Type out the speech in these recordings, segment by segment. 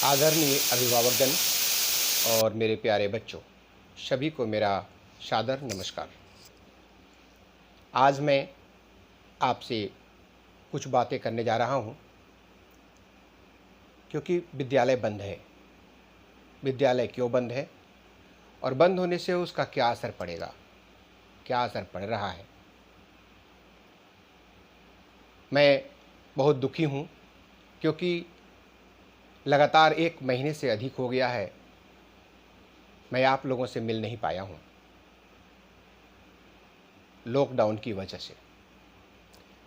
आदरणीय अभिभावकगण और मेरे प्यारे बच्चों, सभी को मेरा सादर नमस्कार। आज मैं आपसे कुछ बातें करने जा रहा हूं, क्योंकि विद्यालय बंद है। विद्यालय क्यों बंद है और बंद होने से उसका क्या असर पड़ेगा, क्या असर पड़ रहा है। मैं बहुत दुखी हूं, क्योंकि लगातार 1 महीने से अधिक हो गया है मैं आप लोगों से मिल नहीं पाया हूं, लॉकडाउन की वजह से।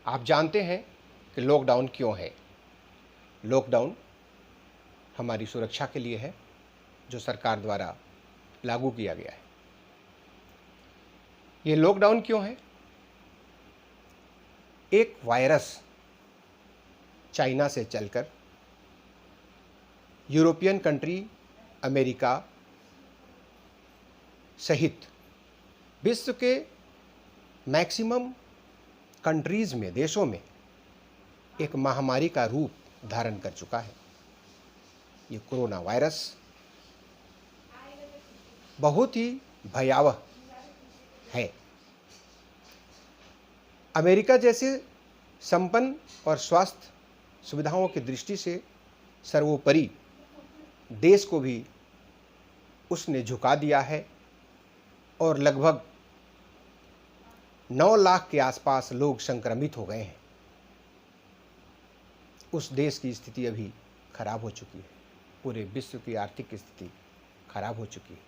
आप जानते हैं कि लॉकडाउन क्यों है। लॉकडाउन हमारी सुरक्षा के लिए है, जो सरकार द्वारा लागू किया गया है। ये लॉकडाउन क्यों है? एक वायरस चाइना से चलकर यूरोपियन कंट्री, अमेरिका सहित विश्व के मैक्सिमम कंट्रीज़ में, देशों में एक महामारी का रूप धारण कर चुका है। ये कोरोना वायरस बहुत ही भयावह है। अमेरिका जैसे संपन्न और स्वास्थ्य सुविधाओं की दृष्टि से सर्वोपरि देश को भी उसने झुका दिया है और लगभग 9 लाख के आसपास लोग संक्रमित हो गए हैं। उस देश की स्थिति अभी खराब हो चुकी है। पूरे विश्व की आर्थिक स्थिति खराब हो चुकी है।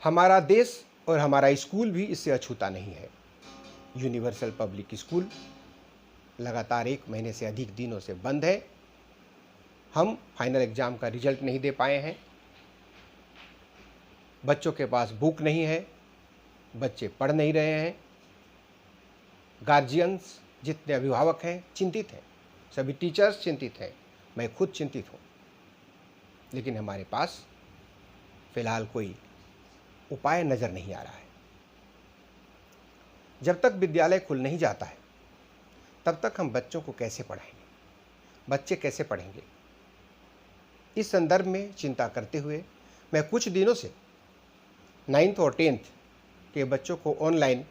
हमारा देश और हमारा स्कूल भी इससे अछूता नहीं है। यूनिवर्सल पब्लिक स्कूल लगातार 1 महीने से अधिक दिनों से बंद है। हम फाइनल एग्ज़ाम का रिजल्ट नहीं दे पाए हैं। बच्चों के पास बुक नहीं है, बच्चे पढ़ नहीं रहे हैं। गार्जियंस, जितने अभिभावक हैं, चिंतित हैं। सभी टीचर्स चिंतित हैं। मैं खुद चिंतित हूँ। लेकिन हमारे पास फ़िलहाल कोई उपाय नज़र नहीं आ रहा है। जब तक विद्यालय खुल नहीं जाता है, तब तक हम बच्चों को कैसे पढ़ाएंगे, बच्चे कैसे पढ़ेंगे। इस संदर्भ में चिंता करते हुए मैं कुछ दिनों से 9th और 10th के बच्चों को ऑनलाइन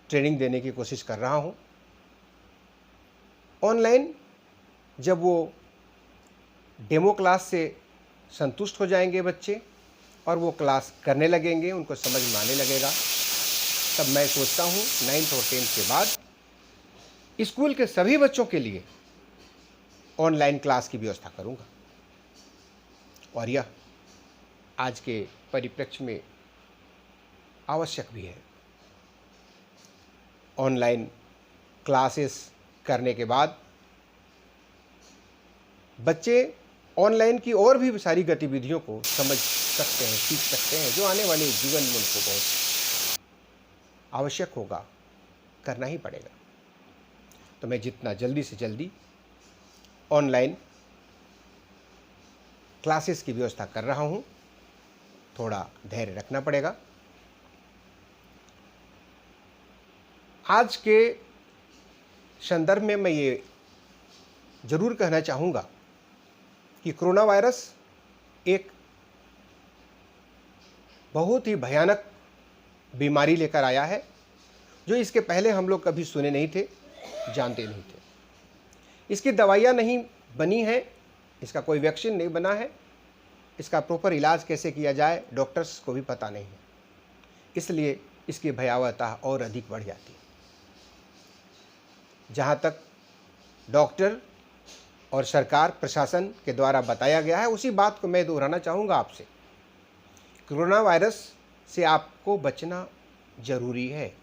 ट्रेनिंग देने की कोशिश कर रहा हूं। ऑनलाइन जब वो डेमो क्लास से संतुष्ट हो जाएंगे बच्चे और वो क्लास करने लगेंगे, उनको समझ में आने लगेगा, तब मैं सोचता हूं 9th और 10th के बाद स्कूल के सभी बच्चों के लिए ऑनलाइन क्लास की व्यवस्था करूंगा। और यह आज के परिप्रेक्ष्य में आवश्यक भी है। ऑनलाइन क्लासेस करने के बाद बच्चे ऑनलाइन की और भी सारी गतिविधियों को समझ सकते हैं, सीख सकते हैं, जो आने वाले जीवन में उनको बहुत आवश्यक होगा, करना ही पड़ेगा। तो मैं जितना जल्दी से जल्दी ऑनलाइन क्लासेस की व्यवस्था कर रहा हूं। थोड़ा धैर्य रखना पड़ेगा। आज के संदर्भ में मैं ये जरूर कहना चाहूँगा कि कोरोना वायरस एक बहुत ही भयानक बीमारी लेकर आया है, जो इसके पहले हम लोग कभी सुने नहीं थे, जानते नहीं थे। इसकी दवाइयाँ नहीं बनी हैं, इसका कोई वैक्सीन नहीं बना है, इसका प्रॉपर इलाज कैसे किया जाए डॉक्टर्स को भी पता नहीं है। इसलिए इसकी भयावहता और अधिक बढ़ जाती है। जहाँ तक डॉक्टर और सरकार प्रशासन के द्वारा बताया गया है, उसी बात को मैं दोहराना चाहूँगा आपसे। कोरोना वायरस से आपको बचना ज़रूरी है,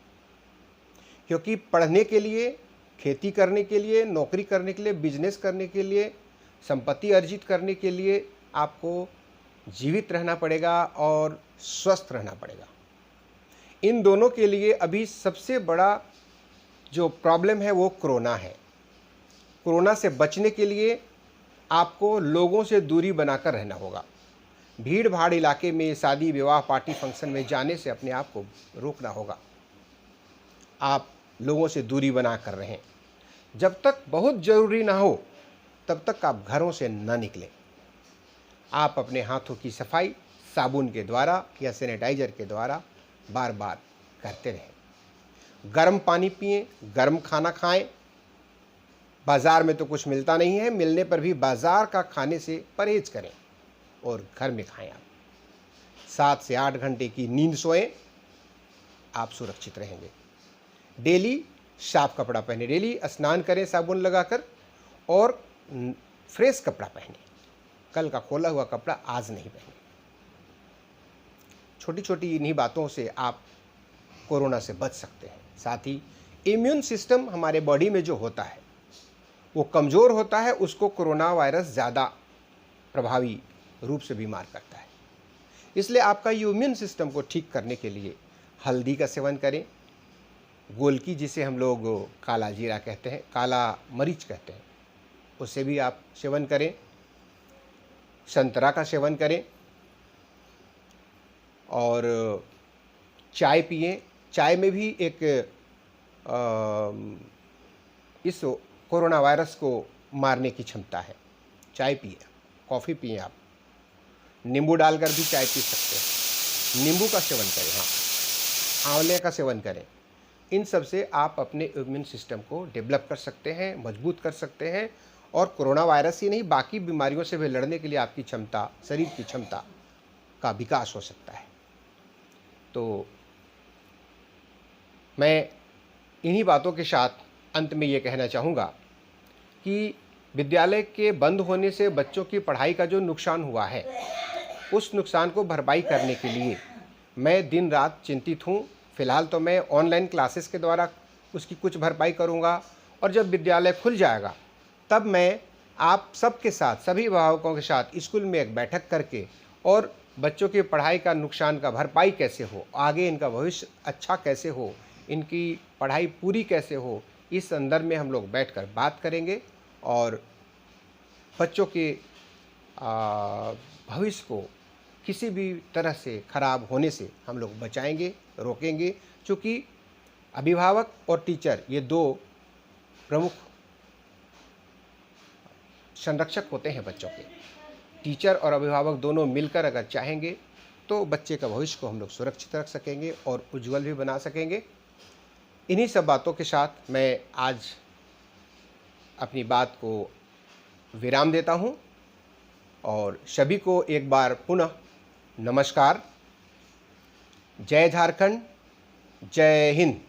क्योंकि पढ़ने के लिए, खेती करने के लिए, नौकरी करने के लिए, बिजनेस करने के लिए, संपत्ति अर्जित करने के लिए आपको जीवित रहना पड़ेगा और स्वस्थ रहना पड़ेगा। इन दोनों के लिए अभी सबसे बड़ा जो प्रॉब्लम है वो कोरोना है। कोरोना से बचने के लिए आपको लोगों से दूरी बनाकर रहना होगा। भीड़ भाड़ इलाके में, शादी विवाह पार्टी फंक्शन में जाने से अपने आप को रोकना होगा। आप लोगों से दूरी बना कर रहें। जब तक बहुत ज़रूरी ना हो तब तक आप घरों से न निकलें। आप अपने हाथों की सफाई साबुन के द्वारा या सैनिटाइज़र के द्वारा बार बार करते रहें। गर्म पानी पिएं, गर्म खाना खाएं। बाज़ार में तो कुछ मिलता नहीं है, मिलने पर भी बाज़ार का खाने से परहेज़ करें और घर में खाएं। आप 7 से 8 घंटे की नींद सोएं, आप सुरक्षित रहेंगे। डेली साफ कपड़ा पहने, डेली स्नान करें साबुन लगाकर और फ्रेश कपड़ा पहने। कल का खोला हुआ कपड़ा आज नहीं पहने। छोटी छोटी इन्हीं बातों से आप कोरोना से बच सकते हैं। साथ ही इम्यून सिस्टम हमारे बॉडी में जो होता है वो कमज़ोर होता है, उसको कोरोना वायरस ज़्यादा प्रभावी रूप से बीमार करता है। इसलिए आपका इम्यून सिस्टम को ठीक करने के लिए हल्दी का सेवन करें, गोलकी जिसे हम लोग काला जीरा कहते हैं, काला मरीच कहते हैं, उससे भी आप सेवन करें। संतरा का सेवन करें और चाय पिएं। चाय में भी एक इस कोरोना वायरस को मारने की क्षमता है। चाय पिए, कॉफ़ी पिए, आप नींबू डालकर भी चाय पी सकते हैं। नींबू का सेवन करें, हाँ, आंवले का सेवन करें। इन सब से आप अपने इम्यून सिस्टम को डेवलप कर सकते हैं, मजबूत कर सकते हैं और कोरोना वायरस ही नहीं बाकी बीमारियों से भी लड़ने के लिए आपकी क्षमता, शरीर की क्षमता का विकास हो सकता है। तो मैं इन्हीं बातों के साथ अंत में ये कहना चाहूँगा कि विद्यालय के बंद होने से बच्चों की पढ़ाई का जो नुकसान हुआ है, उस नुकसान को भरपाई करने के लिए मैं दिन रात चिंतित हूँ। फ़िलहाल तो मैं ऑनलाइन क्लासेस के द्वारा उसकी कुछ भरपाई करूँगा और जब विद्यालय खुल जाएगा तब मैं आप सबके साथ, सभी अभिभावकों के साथ स्कूल में एक बैठक करके और बच्चों की पढ़ाई का नुकसान का भरपाई कैसे हो, आगे इनका भविष्य अच्छा कैसे हो, इनकी पढ़ाई पूरी कैसे हो, इस संदर्भ में हम लोग बैठकर बात करेंगे और बच्चों के भविष्य को किसी भी तरह से खराब होने से हम लोग बचाएंगे, रोकेंगे। चूँकि अभिभावक और टीचर ये दो प्रमुख संरक्षक होते हैं बच्चों के। टीचर और अभिभावक दोनों मिलकर अगर चाहेंगे तो बच्चे का भविष्य को हम लोग सुरक्षित रख सकेंगे और उज्जवल भी बना सकेंगे। इन्हीं सब बातों के साथ मैं आज अपनी बात को विराम देता हूँ और सभी को एक बार पुनः नमस्कार। जय झारखंड, जय हिंद।